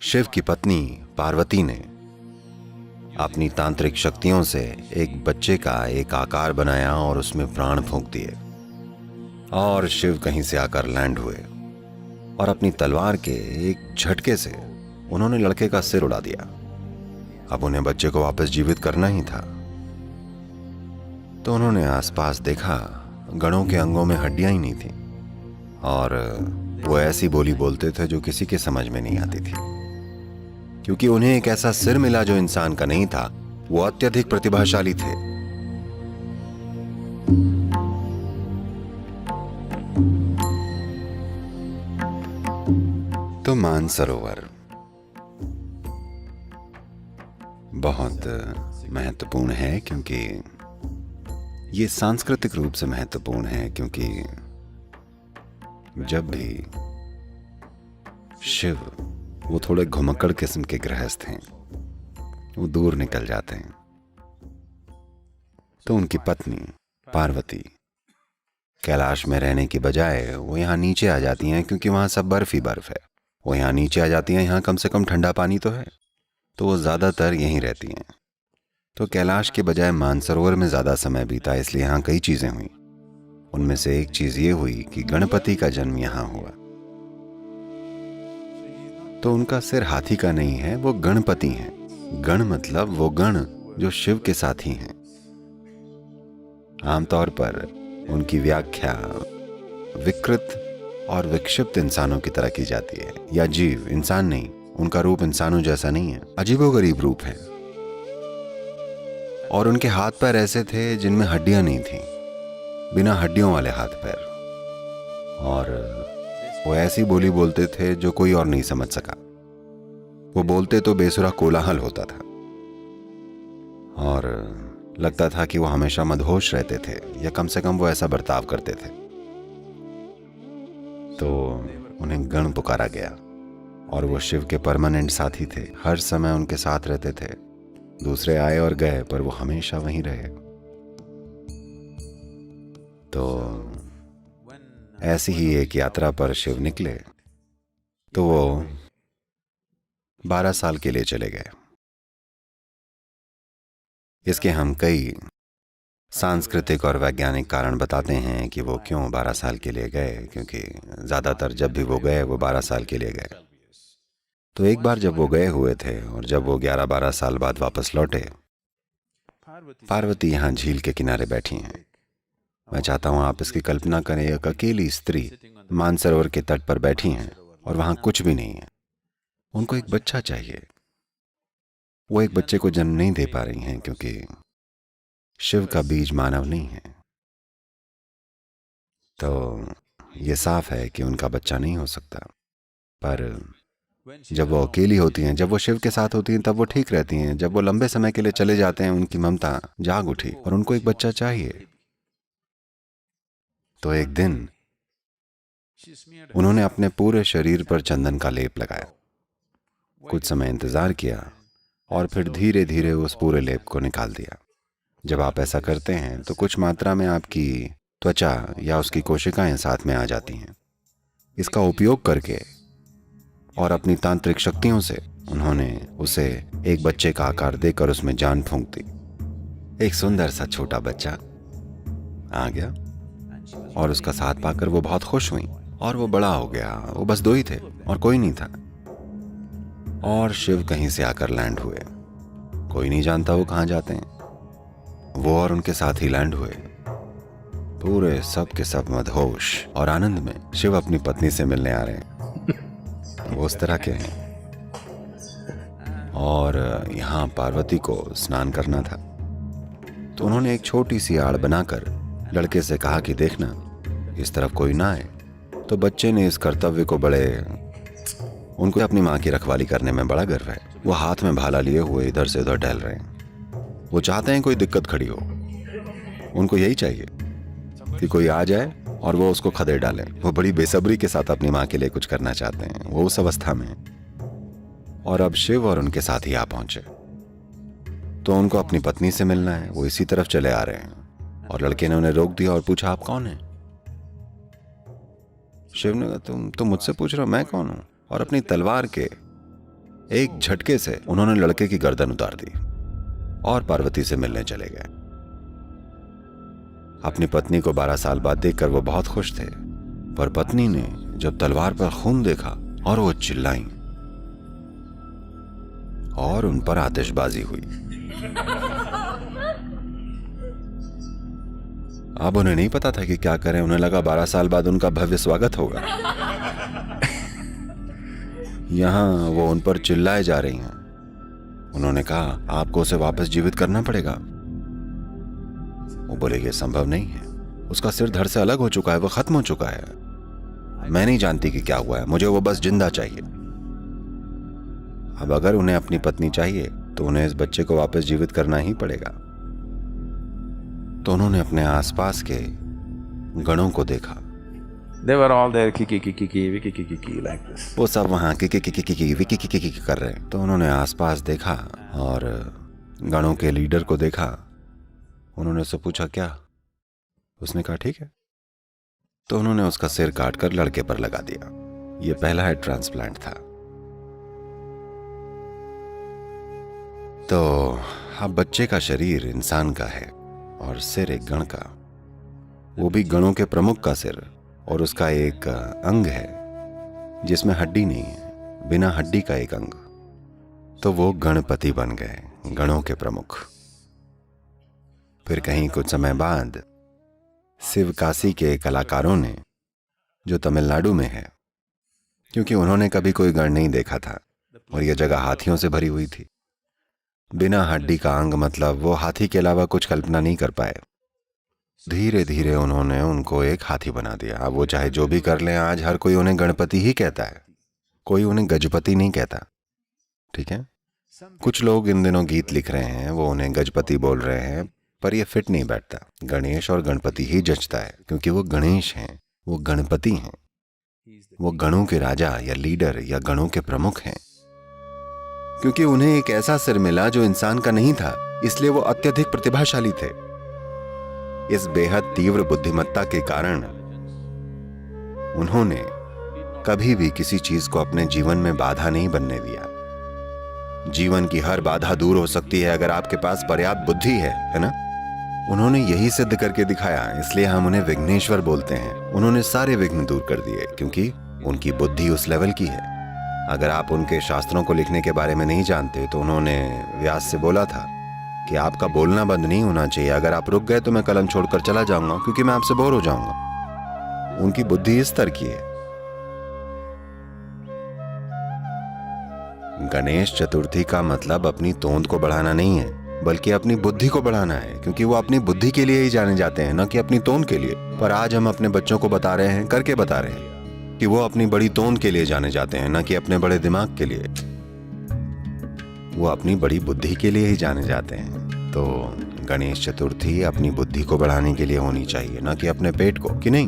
शिव की पत्नी पार्वती ने अपनी तांत्रिक शक्तियों से एक बच्चे का एक आकार बनाया और उसमें प्राण फूंक दिए। और शिव कहीं से आकर लैंड हुए और अपनी तलवार के एक झटके से उन्होंने लड़के का सिर उड़ा दिया। अब उन्हें बच्चे को वापस जीवित करना ही था। तो उन्होंने आसपास देखा, गणों के अंगों में हड्डियां ही नहीं थी और वो ऐसी बोली बोलते थे जो किसी के समझ में नहीं आती थी, क्योंकि उन्हें एक ऐसा सिर मिला जो इंसान का नहीं था। वो अत्यधिक प्रतिभाशाली थे। तो मानसरोवर बहुत महत्वपूर्ण है, क्योंकि ये सांस्कृतिक रूप से महत्वपूर्ण है, क्योंकि जब भी शिव, वो थोड़े घुमक्कड़ किस्म के गृहस्थ हैं, वो दूर निकल जाते हैं, तो उनकी पत्नी पार्वती कैलाश में रहने की बजाय वो यहाँ नीचे आ जाती हैं, क्योंकि वहाँ सब बर्फ ही बर्फ है। वो यहाँ नीचे आ जाती हैं, यहाँ कम से कम ठंडा पानी तो है, तो वो ज़्यादातर यहीं रहती हैं। तो कैलाश के बजाय मानसरोवर में ज़्यादा समय बीता, इसलिए यहाँ कई चीज़ें हुई। उनमें से एक चीज़ ये हुई कि गणपति का जन्म यहाँ हुआ। तो उनका सिर हाथी का नहीं है, वो गणपति हैं। गण मतलब वो गण जो शिव के साथी हैं। आमतौर पर उनकी व्याख्या विकृत और विक्षिप्त इंसानों की तरह की जाती है, या जीव, इंसान नहीं। उनका रूप इंसानों जैसा नहीं है, अजीबोगरीब रूप है। और उनके हाथ पैर ऐसे थे जिनमें हड्डियां नहीं थी, बिना हड्डियों वाले हाथ पैर। और वो ऐसी बोली बोलते थे जो कोई और नहीं समझ सका। वो बोलते तो बेसुरा कोलाहल होता था और लगता था कि वो हमेशा मदहोश रहते थे, या कम से कम वो ऐसा बर्ताव करते थे। तो उन्हें गण पुकारा गया और वो शिव के परमानेंट साथी थे, हर समय उनके साथ रहते थे। दूसरे आए और गए, पर वो हमेशा वहीं रहे। तो ऐसी ही एक यात्रा पर शिव निकले, तो वो 12 साल के लिए चले गए। इसके हम कई सांस्कृतिक और वैज्ञानिक कारण बताते हैं कि वो क्यों 12 साल के लिए गए, क्योंकि ज़्यादातर जब भी वो गए वो 12 साल के लिए गए। तो एक बार जब वो गए हुए थे और जब वो 11-12 साल बाद वापस लौटे, पार्वती यहाँ झील के किनारे बैठी हैं। मैं चाहता हूँ आप इसकी कल्पना करें, एक अकेली स्त्री मानसरोवर के तट पर बैठी हैं और वहाँ कुछ भी नहीं है। उनको एक बच्चा चाहिए। वो एक बच्चे को जन्म नहीं दे पा रही हैं, क्योंकि शिव का बीज मानव नहीं है। तो ये साफ है कि उनका बच्चा नहीं हो सकता। पर जब वो अकेली होती हैं, जब वो शिव के साथ होती हैं, तब वो ठीक रहती हैं। जब वो लंबे समय के लिए चले जाते हैं, उनकी ममता जाग उठी और उनको एक बच्चा चाहिए। तो एक दिन उन्होंने अपने पूरे शरीर पर चंदन का लेप लगाया, कुछ समय इंतजार किया और फिर धीरे धीरे उस पूरे लेप को निकाल दिया। जब आप ऐसा करते हैं तो कुछ मात्रा में आपकी त्वचा या उसकी कोशिकाएं साथ में आ जाती हैं। इसका उपयोग करके और अपनी तांत्रिक शक्तियों से उन्होंने उसे एक बच्चे का आकार देकर उसमें जान फूंक दी। एक सुंदर सा छोटा बच्चा आ गया और उसका साथ पाकर वो बहुत खुश हुई और वो बड़ा हो गया। वो बस 2 ही थे और कोई नहीं था। और शिव कहीं से आकर लैंड हुए। कोई नहीं जानता वो कहाँ जाते हैं। वो और उनके साथ ही लैंड हुए, पूरे सब के सब मदहोश और आनंद में। शिव अपनी पत्नी से मिलने आ रहे हैं, वो उस तरह के हैं। और यहाँ पार्वती को स्नान करना था, तो उन्होंने एक छोटी सी आड़ बनाकर लड़के से कहा कि देखना, इस तरफ कोई ना आए। तो बच्चे ने इस कर्तव्य को उनको अपनी माँ की रखवाली करने में बड़ा गर्व है। वो हाथ में भाला लिए हुए इधर से उधर टहल रहे हैं। वो चाहते हैं कोई दिक्कत खड़ी हो, उनको यही चाहिए कि कोई आ जाए और वो उसको खदेड़ डाले। वो बड़ी बेसब्री के साथ अपनी माँ के लिए कुछ करना चाहते हैं। वो उस अवस्था में हैं। और अब शिव और उनके साथी आ पहुंचे, तो उनको अपनी पत्नी से मिलना है। वो इसी तरफ चले आ रहे हैं और लड़के ने उन्हें रोक दिया और पूछा, आप कौन हैं? शिव ने कहा, तुम मुझसे पूछ रहे हो मैं कौन हूं? और अपनी तलवार के एक झटके से उन्होंने लड़के की गर्दन उतार दी और पार्वती से मिलने चले गए। अपनी पत्नी को 12 साल बाद देखकर वो बहुत खुश थे, पर पत्नी ने जब तलवार पर खून देखा और वो चिल्लाई और उन पर आतिशबाजी हुई। अब उन्हें नहीं पता था कि क्या करें। उन्हें लगा 12 साल बाद उनका भव्य स्वागत होगा। यहां वो उन पर चिल्लाए जा रही हैं। उन्होंने कहा, आपको उसे वापस जीवित करना पड़ेगा। वो बोले, ये संभव नहीं है, उसका सिर धड़ से अलग हो चुका है, वो खत्म हो चुका है। मैं नहीं जानती कि क्या हुआ है, मुझे वो बस जिंदा चाहिए। अब अगर उन्हें अपनी पत्नी चाहिए तो उन्हें इस बच्चे को वापस जीवित करना ही पड़ेगा। तो उन्होंने अपने आसपास के गणों को देखा। They were all there, kiki like this. वो सब वहां की कर रहे हैं। तो उन्होंने आसपास देखा और गणों के लीडर को देखा। उन्होंने उससे पूछा, क्या? उसने कहा, ठीक है। तो उन्होंने उसका सिर काटकर लड़के पर लगा दिया। ये पहला हेड ट्रांसप्लांट था। तो अब बच्चे का शरीर इंसान का है और सिर एक गण का, वो भी गणों के प्रमुख का सिर, और उसका एक अंग है जिसमें हड्डी नहीं है, बिना हड्डी का एक अंग। तो वो गणपति बन गए, गणों के प्रमुख। फिर कहीं कुछ समय बाद शिवकाशी के कलाकारों ने, जो तमिलनाडु में है, क्योंकि उन्होंने कभी कोई गण नहीं देखा था और यह जगह हाथियों से भरी हुई थी, बिना हड्डी का अंग मतलब वो हाथी के अलावा कुछ कल्पना नहीं कर पाए। धीरे धीरे उन्होंने उनको एक हाथी बना दिया। अब वो चाहे जो भी कर लें, आज हर कोई उन्हें गणपति ही कहता है, कोई उन्हें गजपति नहीं कहता। ठीक है, कुछ लोग इन दिनों गीत लिख रहे हैं, वो उन्हें गजपति बोल रहे हैं, पर ये फिट नहीं बैठता। गणेश और गणपति ही जचता है, क्योंकि वो गणेश हैं, वो गणपति हैं, वो गणों के राजा या लीडर या गणों के प्रमुख हैं। क्योंकि उन्हें एक ऐसा सिर मिला जो इंसान का नहीं था, इसलिए वो अत्यधिक प्रतिभाशाली थे। इस बेहद तीव्र बुद्धिमत्ता के कारण उन्होंने कभी भी किसी चीज को अपने जीवन में बाधा नहीं बनने दिया। जीवन की हर बाधा दूर हो सकती है अगर आपके पास पर्याप्त बुद्धि है ना? उन्होंने यही सिद्ध करके दिखाया, इसलिए हम उन्हें विघ्नेश्वर बोलते हैं। उन्होंने सारे विघ्न दूर कर दिए क्योंकि उनकी बुद्धि उस लेवल की है। अगर आप उनके शास्त्रों को लिखने के बारे में नहीं जानते तो उन्होंने व्यास से बोला था कि आपका बोलना बंद नहीं होना चाहिए, अगर आप रुक गए तो मैं कलम छोड़कर चला जाऊंगा क्योंकि मैं आपसे बोर हो जाऊंगा। उनकी बुद्धि इस तरह की है। गणेश चतुर्थी का मतलब अपनी तोंद को बढ़ाना नहीं है, बल्कि अपनी बुद्धि को बढ़ाना है, क्योंकि वो अपनी बुद्धि के लिए ही जाने जाते हैं, न कि अपनी तोंद के लिए। पर आज हम अपने बच्चों को बता रहे हैं, करके बता रहे हैं कि वो अपनी बड़ी तोंद के लिए जाने जाते हैं, न कि अपने बड़े दिमाग के लिए। वो अपनी बड़ी बुद्धि के लिए ही जाने जाते हैं। तो गणेश चतुर्थी अपनी बुद्धि को बढ़ाने के लिए होनी चाहिए, न कि अपने पेट को, कि नहीं?